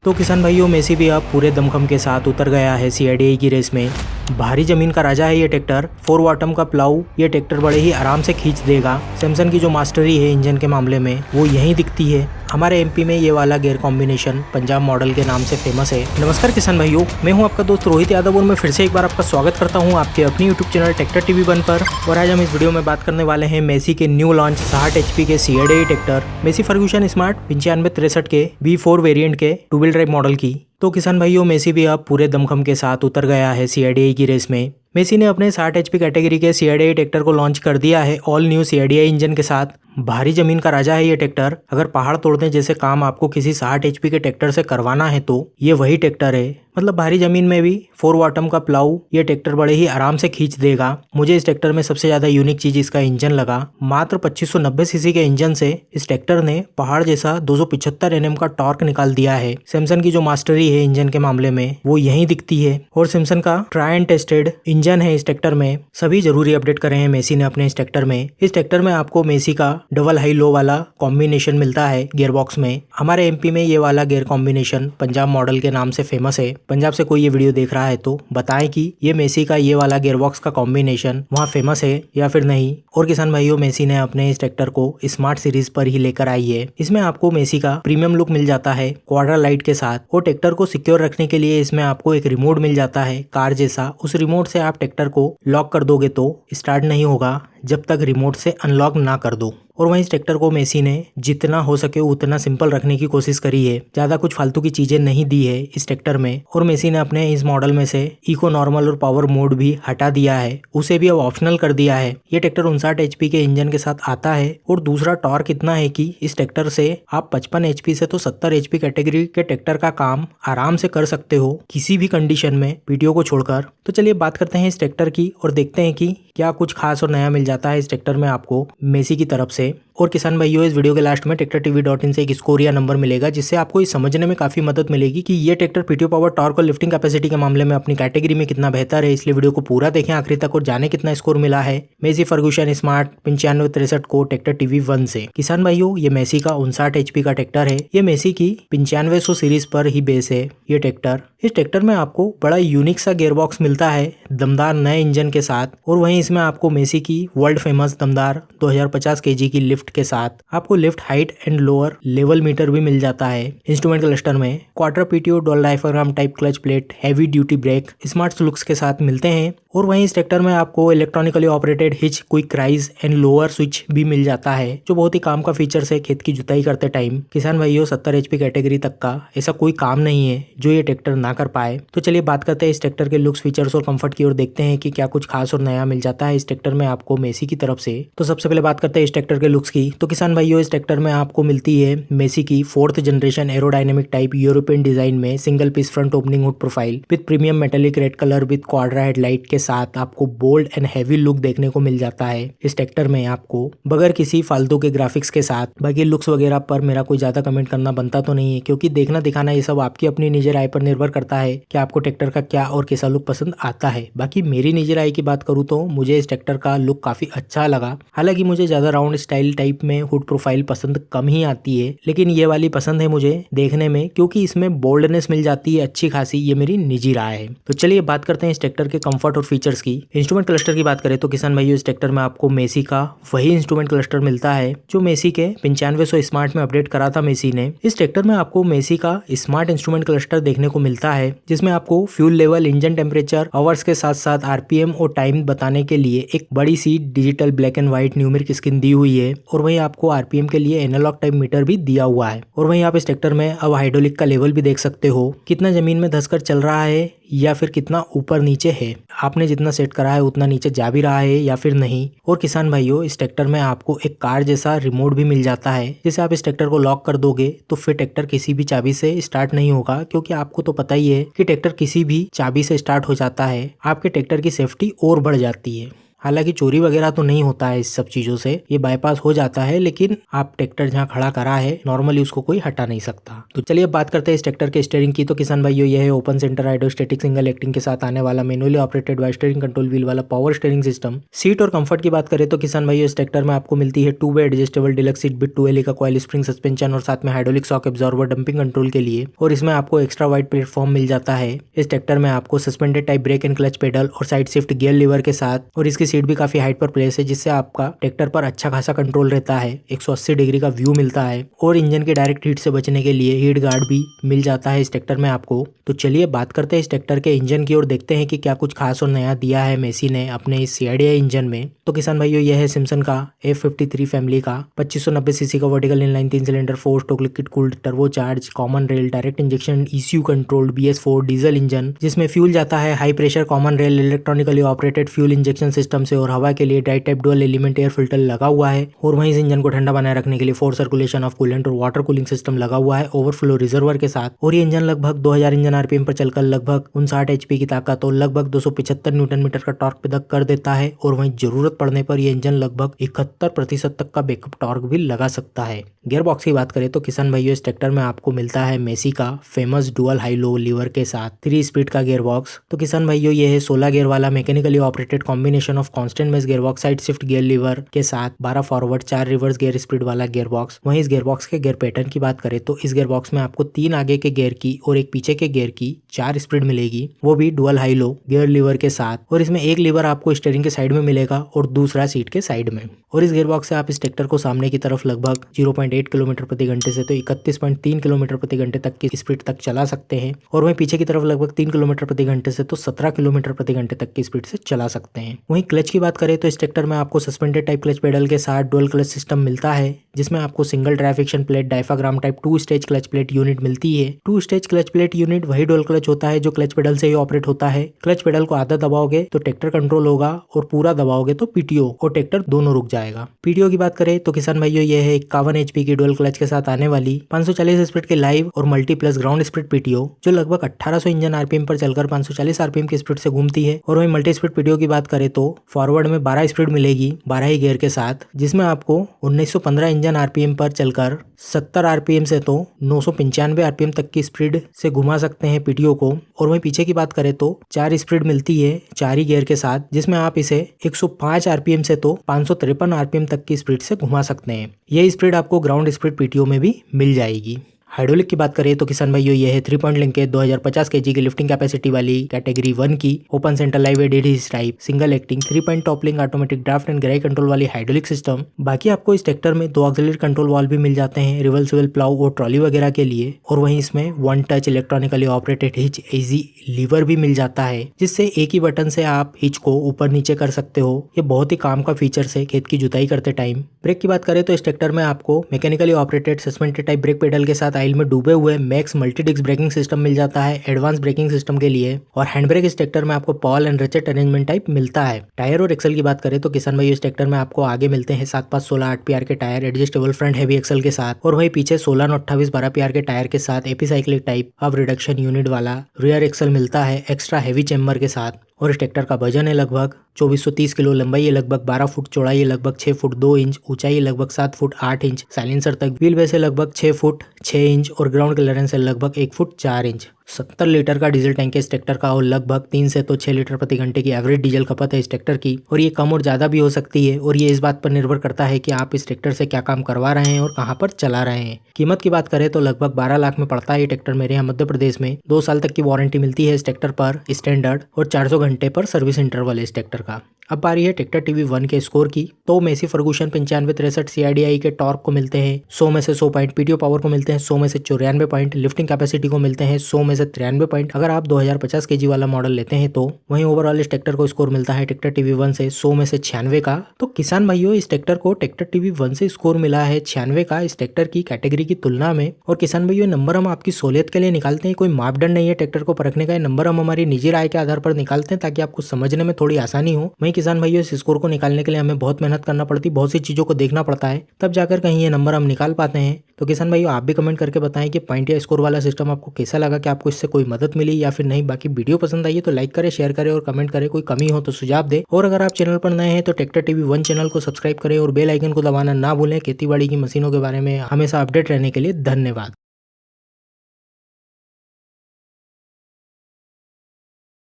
तो किसान भाइयों, मेसी भी अब पूरे दमखम के साथ उतर गया है सीआईडीआई की रेस में। भारी जमीन का राजा है ये ट्रैक्टर। 4 वाटम का प्लाऊ ये ट्रैक्टर बड़े ही आराम से खींच देगा। सैमसंग की जो मास्टरी है इंजन के मामले में वो यहीं दिखती है। हमारे एमपी में ये वाला गियर कॉम्बिनेशन पंजाब मॉडल के नाम से फेमस है। नमस्कार किसान भाइयों, मैं हूं आपका दोस्त रोहित यादव और मैं फिर से एक बार आपका स्वागत करता हूं आपके अपनी यूट्यूब चैनल ट्रैक्टर टीवी 1 पर। और आज हम इस वीडियो में बात करने वाले हैं मेसी के न्यू लॉन्च 60 HP के सीआईडीआई ट्रैक्टर मेसी फर्ग्यूसन स्मार्ट 9563 के V4 वेरिएंट के 2 व्हील ड्राइव मॉडल की। तो किसान भाइयों, मेसी भी अब पूरे दमखम के साथ उतर गया है सीआईडीआई की रेस में। मेसी ने अपने 60 HP कैटेगरी के सीआईडीआई ट्रैक्टर को लॉन्च कर दिया है ऑल न्यू सीआईडीआई इंजन के साथ। भारी जमीन का राजा है ये ट्रैक्टर। अगर पहाड़ तोड़ने जैसे काम आपको किसी 60 HP के ट्रैक्टर से करवाना है तो ये वही ट्रैक्टर है। मतलब भारी जमीन में भी 4 वाटम का प्लाऊ ये ट्रैक्टर बड़े ही आराम से खींच देगा। मुझे इस ट्रैक्टर में सबसे ज्यादा यूनिक चीज इसका इंजन लगा। मात्र 2590 सीसी के इंजन से इस ट्रैक्टर ने पहाड़ जैसा 275 Nm का टॉर्क निकाल दिया है। सैमसंग की जो मास्टरी है इंजन के मामले में वो यहीं दिखती है और सैमसंग का ट्राई एंड टेस्टेड इंजन है इस ट्रैक्टर में। सभी जरूरी अपडेट करे हैं मेसी ने अपने इस ट्रैक्टर में। इस ट्रैक्टर में आपको मेसी का डबल हाई लो वाला कॉम्बिनेशन मिलता है गियर बॉक्स में। हमारे एमपी में ये वाला गियर कॉम्बिनेशन पंजाब मॉडल के नाम से फेमस है। पंजाब से कोई ये वीडियो देख रहा है तो बताएं कि ये मेसी का ये वाला गियर बॉक्स का कॉम्बिनेशन वहाँ फेमस है या फिर नहीं। और किसान भाइयों, मेसी ने अपने इस ट्रैक्टर को स्मार्ट सीरीज पर ही लेकर आई है। इसमें आपको मेसी का प्रीमियम लुक मिल जाता है क्वाड्रा लाइट के साथ। और ट्रैक्टर को सिक्योर रखने के लिए इसमें आपको एक रिमोट मिल जाता है कार जैसा। उस रिमोट से आप ट्रैक्टर को लॉक कर दोगे तो स्टार्ट नहीं होगा जब तक रिमोट से अनलॉक ना कर दो। और वहीं इस ट्रैक्टर को मेसी ने जितना हो सके उतना सिंपल रखने की कोशिश करी है। ज्यादा कुछ फालतू की चीजें नहीं दी है इस ट्रैक्टर में। और मेसी ने अपने इस मॉडल में से इको नॉर्मल और पावर मोड भी हटा दिया है, उसे भी अब ऑप्शनल कर दिया है। ये ट्रैक्टर 59 HP के इंजन के साथ आता है। और दूसरा टॉर्क इतना है कि इस ट्रैक्टर से आप 55 HP से तो 70 HP कैटेगरी के ट्रैक्टर का काम आराम से कर सकते हो किसी भी कंडीशन में, पीटीओ को छोड़कर। तो चलिए बात करते हैं इस ट्रैक्टर की और देखते हैं कि क्या कुछ खास और नया मिल जाता है इस ट्रैक्टर में आपको मेसी की तरफ से। और किसान भाइयों, इस वीडियो के लास्ट में TractorTV.in से एक स्कोर या नंबर मिलेगा जिससे आपको ये समझने में काफी मदद मिलेगी कि ये ट्रैक्टर पीटीओ पावर, टॉर्क और लिफ्टिंग कैपेसिटी के मामले में अपनी कैटेगरी में कितना बेहतर है। इसलिए वीडियो को पूरा देखें आखिरी तक और जाने कितना स्कोर मिला है मेसी फर्ग्यूसन स्मार्ट 9563 को TractorTV 1 से। किसान भाइयों, ये मेसी का 59 HP का ट्रैक्टर है। ये मेसी की 9500 सीरीज पर ही बेस है ये ट्रैक्टर। इस ट्रैक्टर में आपको बड़ा यूनिक सा गियर बॉक्स मिलता है दमदार नए इंजन के साथ। और वहीं इसमें आपको मेसी की वर्ल्ड फेमस दमदार 2050 kg की लिफ्ट के साथ आपको lift height and lower level meter भी मिल जाता है। इंस्ट्रूमेंट क्लस्टर में quarter PTO dual diaphragm type clutch plate, heavy duty brake smart looks के साथ मिलते हैं। और वहीं इस ट्रैक्टर में आपको electronically operated hitch, quick rise and lower switch भी मिल जाता है जो बहुत ही काम का फीचर है खेत की जुताई करते टाइम। किसान भाइयों, 70 HP कैटेगरी तक का ऐसा कोई काम नहीं है जो ये ट्रैक्टर ना कर पाए। तो चलिए बात करते हैं इस ट्रैक्टर के लुक्स, फीचर्स और कंफर्ट की और देखते हैं कि क्या कुछ खास और नया मिल जाता है इस ट्रैक्टर में आपको मेसी की तरफ से। तो सबसे पहले बात करते हैं इस ट्रैक्टर के लुक्स की। तो किसान भाइयों, इस ट्रैक्टर में आपको मिलती है मेसी की 4th generation aerodynamic type European design में single piece front opening hood profile with premium metallic red colour with quadra headlight के साथ आपको बोल्ड एंड हैवी लुक देखने को मिल जाता है इस ट्रैक्टर में आपको, बगैर किसी फालतू के ग्राफिक्स के साथ। बाकी लुक्स वगैरह पर मेरा कोई ज्यादा कमेंट करना बनता तो नहीं है क्योंकि देखना दिखाना ये सब आपकी अपनी निजी राय पर निर्भर करता है कि आपको ट्रैक्टर का क्या और कैसा लुक पसंद आता है। बाकी मेरी निजी राय की बात करूँ तो मुझे इस ट्रैक्टर का लुक काफी अच्छा लगा। हालांकि मुझे ज्यादा राउंड स्टाइल टाइप में हुड प्रोफाइल पसंद कम ही आती है, लेकिन ये वाली पसंद है मुझे देखने में क्योंकि इसमें बोल्डनेस मिल जाती है अच्छी खासी। ये मेरी निजी राय है। तो चलिए बात करते हैं इस ट्रैक्टर के कंफर्ट और फीचर्स की। इंस्ट्रूमेंट क्लस्टर की बात करें तो किसान भाइयों, इस ट्रैक्टर में आपको मेसी का वही इंस्ट्रूमेंट क्लस्टर मिलता है जो मेसी के 9500 स्मार्ट में अपडेट करा था मेसी ने। इस ट्रैक्टर में आपको मेसी का स्मार्ट इंस्ट्रूमेंट क्लस्टर देखने को मिलता है जिसमें आपको fuel level, engine temperature, hours के साथ साथ आरपीएम और टाइम बताने के लिए एक बड़ी सी digital black and white numeric screen दी हुई है। और वहीं आपको आरपीएम के लिए एनालॉग टाइप मीटर भी दिया हुआ है। और वहीं आप इस ट्रैक्टर में अब हाइड्रोलिक का लेवल भी देख सकते हो, कितना जमीन में धंसकर चल रहा है या फिर कितना ऊपर नीचे है। आपने जितना सेट करा है उतना नीचे जा भी रहा है या फिर नहीं। और किसान भाइयों, इस ट्रैक्टर में आपको एक कार जैसा रिमोट भी मिल जाता है जिसे आप इस ट्रैक्टर को लॉक कर दोगे तो फिर ट्रैक्टर किसी भी चाबी से स्टार्ट नहीं होगा क्योंकि आपको तो पता ही है कि ट्रैक्टर किसी भी चाबी से स्टार्ट हो जाता है। आपके ट्रैक्टर की सेफ्टी और बढ़ जाती है। हालांकि चोरी वगैरह तो नहीं होता है इस सब चीजों से, ये बाईपास हो जाता है, लेकिन आप ट्रैक्टर जहाँ खड़ा करा है नॉर्मली उसको कोई हटा नहीं सकता। तो चलिए अब बात करते हैं इस ट्रैक्टर के स्टीयरिंग की। तो किसान भाइयों यह है open centre hydrostatic single acting के साथ आने वाला manually operated by steering control wheel वाला पावर स्टीयरिंग सिस्टम। सीट और कंफर्ट की बात करें तो किसान भाइयों इस ट्रैक्टर में आपको मिलती है 2 वे adjustable deluxe seat with 2LE का कॉइल स्प्रिंग सस्पेंशन और साथ में hydraulic shock absorber dumping control के लिए, और इसमें आपको एक्स्ट्रा वाइड प्लेटफॉर्म मिल जाता है। इस ट्रैक्टर में आपको suspended type brake and clutch pedal और साइड शिफ्ट गियर लीवर के साथ, और इसकी सीट भी काफी हाइट पर प्लेस है जिससे आपका ट्रैक्टर पर अच्छा खासा कंट्रोल रहता है। 180 डिग्री का व्यू मिलता है और इंजन के डायरेक्ट हीट से बचने के लिए हीट गार्ड भी मिल जाता है इस ट्रैक्टर में आपको। तो चलिए बात करते हैं इस ट्रैक्टर के इंजन की और देखते हैं कि क्या कुछ खास और नया दिया है मेसी ने अपने इस CIDI इंजन में। तो किसान भाइयों यह है सिम्सन का F53 फैमिली का 2590 सीसी का vertical inline 3 cylinder 4 stroke liquid cooled turbocharge common rail direct injection ECU controlled BS4 diesel engine, जिसमें फ्यूल जाता है high pressure common rail electronically operated fuel injection system से, और हवा के लिए dry type dual element air filter लगा हुआ है। और वहीं इस इंजन को ठंडा बनाए रखने के लिए 4 सर्कुलेशन ऑफ कूलेंट और वाटर कूलिंग सिस्टम लगा हुआ है ओवरफ्लो रिजर्वर के साथ। और ये इंजन लगभग 2000 इंजन RPM पर चलकर लगभग 59 HP की ताकत और लगभग 275 न्यूटन मीटर का टॉर्क पैदा कर देता है। और वहीं जरूरत पड़ने पर यह इंजन लगभग 71% तक का बैकअप टॉर्क भी लगा सकता है। गियर बॉक्स की बात करें तो किसान भाइयों इस ट्रैक्टर में आपको मिलता है मेसी का famous dual high low lever के साथ 3 स्पीड का गियर बॉक्स। तो किसान भाइयों ये है 16 गियर वाला mechanically operated combination of constant mesh gear box side shift gear lever के साथ 12 फॉरवर्ड 4 रिवर्स गियर स्पीड वाला गियर बॉक्स। वहीं इस गियर बॉक्स के गियर पैटर्न की बात करें तो इस गियर बॉक्स में आपको 3 आगे के गियर की और एक पीछे के गियर की 4 स्पीड मिलेगी, वो भी डुअल हाई लो गियर लीवर के साथ। और इसमें एक लीवर आपको स्टीयरिंग के साइड में मिलेगा और दूसरा सीट के साइड में। और इस गियर बॉक्स से आप इस ट्रैक्टर को सामने की तरफ लगभग 0.8 किलोमीटर प्रति घंटे से तो 31.3 किलोमीटर प्रति घंटे तक की स्पीड तक चला सकते हैं, और वहीं पीछे की तरफ लगभग 3 किलोमीटर प्रति घंटे से तो 17 किलोमीटर प्रति घंटे तक की स्पीड से चला सकते हैं। वहीं क्लच की बात करें तो इस ट्रैक्टर में आपको सस्पेंडेड टाइप क्लच पेडल के साथ डुअल क्लच सिस्टम मिलता है, जिसमें आपको single drive friction plate diaphragm type 2 stage clutch plate unit मिलती है। 2 स्टेज क्लच प्लेट यूनिट वही डुअल क्लच होता है जो क्लच पेडल से ही ऑपरेट होता है। क्लच पेडल को आधा दबाओगे तो ट्रैक्टर कंट्रोल होगा और पूरा दबाओगे तो PTO और ट्रैक्टर दोनों रुक जाएगा। PTO की बात करें तो किसान भाइयों यह है 51 HP की डुअल क्लच के साथ आने वाली 540 स्पीड के लाइव और multi plus ground speed PTO, जो लगभग 1800 इंजन RPM पर चलकर 540 RPM की स्पीड से घूमती है। और वहीं मल्टी स्पीड PTO की बात करें तो फॉरवर्ड में 12 स्पीड मिलेगी 12 ही गियर के साथ, जिसमें आपको 1915 इंजन RPM पर चलकर 70 RPM से तो 995 RPM तक की स्पीड से घुमा सकते हैं PTO को। और वहीं पीछे की बात करें तो 4 स्पीड मिलती है 4 ही गियर के साथ, जिसमें आप इसे 105 RPM से तो 553 RPM तक की स्पीड से घुमा सकते हैं। यह स्पीड आपको ग्राउंड स्पीड PTO में भी मिल जाएगी। हाइड्रोलिक की बात करें तो किसान भाइयों ये है 3 पॉइंट लिंक के 2050 kg की लिफ्टिंग कैपेसिटी वाली कैटेगरी 1 की open centre live added type single acting 3 point top link automatic draft and ग्राई कंट्रोल वाली हाइड्रोलिक सिस्टम। बाकी आपको इस ट्रैक्टर में 2 ऑक्सिलरी कंट्रोल वाल्व भी मिल जाते हैं रिवर्सिबल प्लाउ और ट्रॉली वगैरह के लिए। और वहीं इसमें 1 touch electronically operated hitch easy lever भी मिल जाता है, जिससे एक ही बटन से आप हिच को ऊपर नीचे कर सकते हो। ये बहुत ही काम का फीचर है खेत की जुताई करते टाइम। ब्रेक की बात करें तो इस ट्रैक्टर में आपको mechanically operated suspended type brake pedal के साथ आइल में डूबे हुए max multi disc braking system मिल जाता है एडवांस ब्रेकिंग सिस्टम के लिए। और हैंड ब्रेक इस ट्रैक्टर में आपको Paul and ratchet arrangement type मिलता है। टायर और एक्सल की बात करें तो किसान भाई इस ट्रैक्टर में आपको आगे मिलते हैं 7/5/16 8PR के tyre adjustable front heavy axle के साथ, और वहीं पीछे 16/28 12PR के टायर के साथ एपिसाइक्लिक टाइप अब रिडक्शन यूनिट वाला रियर एक्सल मिलता है एक्स्ट्रा हैवी चेम्बर के साथ। और इस ट्रैक्टर का वजन है लगभग 2430 किलो, लंबाई है लगभग 12 फुट, चौड़ाई है लगभग 6 फुट 2 इंच, ऊंचाई है लगभग 7 फुट 8 इंच, साइलेंसर तक व्हील बेस है लगभग 6 फुट 6 इंच और ग्राउंड क्लियरेंस है लगभग 1 फुट 4 इंच। 70 लीटर का डीजल टैंक है इस ट्रैक्टर का और लगभग 3 से तो 6 लीटर प्रति घंटे की एवरेज डीजल खपत है इस ट्रैक्टर की। और ये कम और ज़्यादा भी हो सकती है और ये इस बात पर निर्भर करता है कि आप इस ट्रैक्टर से क्या काम करवा रहे हैं और कहाँ पर चला रहे हैं। कीमत की बात करें तो लगभग 12 लाख में पड़ता है ये ट्रैक्टर मेरे यहाँ मध्य प्रदेश में। 2 साल तक की वारंटी मिलती है इस ट्रैक्टर पर स्टैंडर्ड और 400 घंटे पर सर्विस इंटरवल है इस ट्रैक्टर का। अब बारी है ट्रैक्टर टीवी 1 के स्कोर की। तो मेसी फर्गूसन 9563 CIDI के टॉर्क को मिलते हैं 100 में से 100 पॉइंट, PTO पावर को मिलते हैं 100 में से 94 पॉइंट, लिफ्टिंग कैपेसिटी को मिलते हैं 100 में से 93 पॉइंट अगर आप 2050 kg वाला मॉडल लेते हैं तो। वहीं ओवरऑल इस ट्रैक्टर को स्कोर मिलता है ट्रैक्टर टीवी 1 से 100 में से 96 का। तो किसान भाइयों इस ट्रैक्टर को ट्रैक्टर टीवी 1 से स्कोर मिला है 96 का इस ट्रैक्टर की कैटेगरी की तुलना में। और किसान भाइयों नंबर हम आपकी सहूलियत के लिए निकालते हैं, कोई मापदंड नहीं है ट्रैक्टर को परखने का। नंबर हम हमारी निजी राय के आधार पर निकालते हैं ताकि आपको समझने में थोड़ी आसानी हो। हो। वहीं किसान भाइयों इस स्कोर को निकालने के लिए हमें बहुत मेहनत करना पड़ती, बहुत सी चीजों को देखना पड़ता है, तब जाकर कहीं ये नंबर हम निकाल पाते हैं। तो किसान भाइयों आप भी कमेंट करके बताएं कि पॉइंट या स्कोर वाला सिस्टम आपको कैसा लगा, कि आपको इससे कोई मदद मिली या फिर नहीं। बाकी वीडियो पसंद आई है तो लाइक करें, शेयर करें और कमेंट करें। कोई कमी हो तो सुझाव दे। और अगर आप चैनल पर नए हैं तो ट्रैक्टर टीवी 1 चैनल को सब्सक्राइब करें और बेल आइकन को दबाना ना भूलें। खेती बाड़ी की मशीनों के बारे में हमेशा अपडेट रहने के लिए धन्यवाद।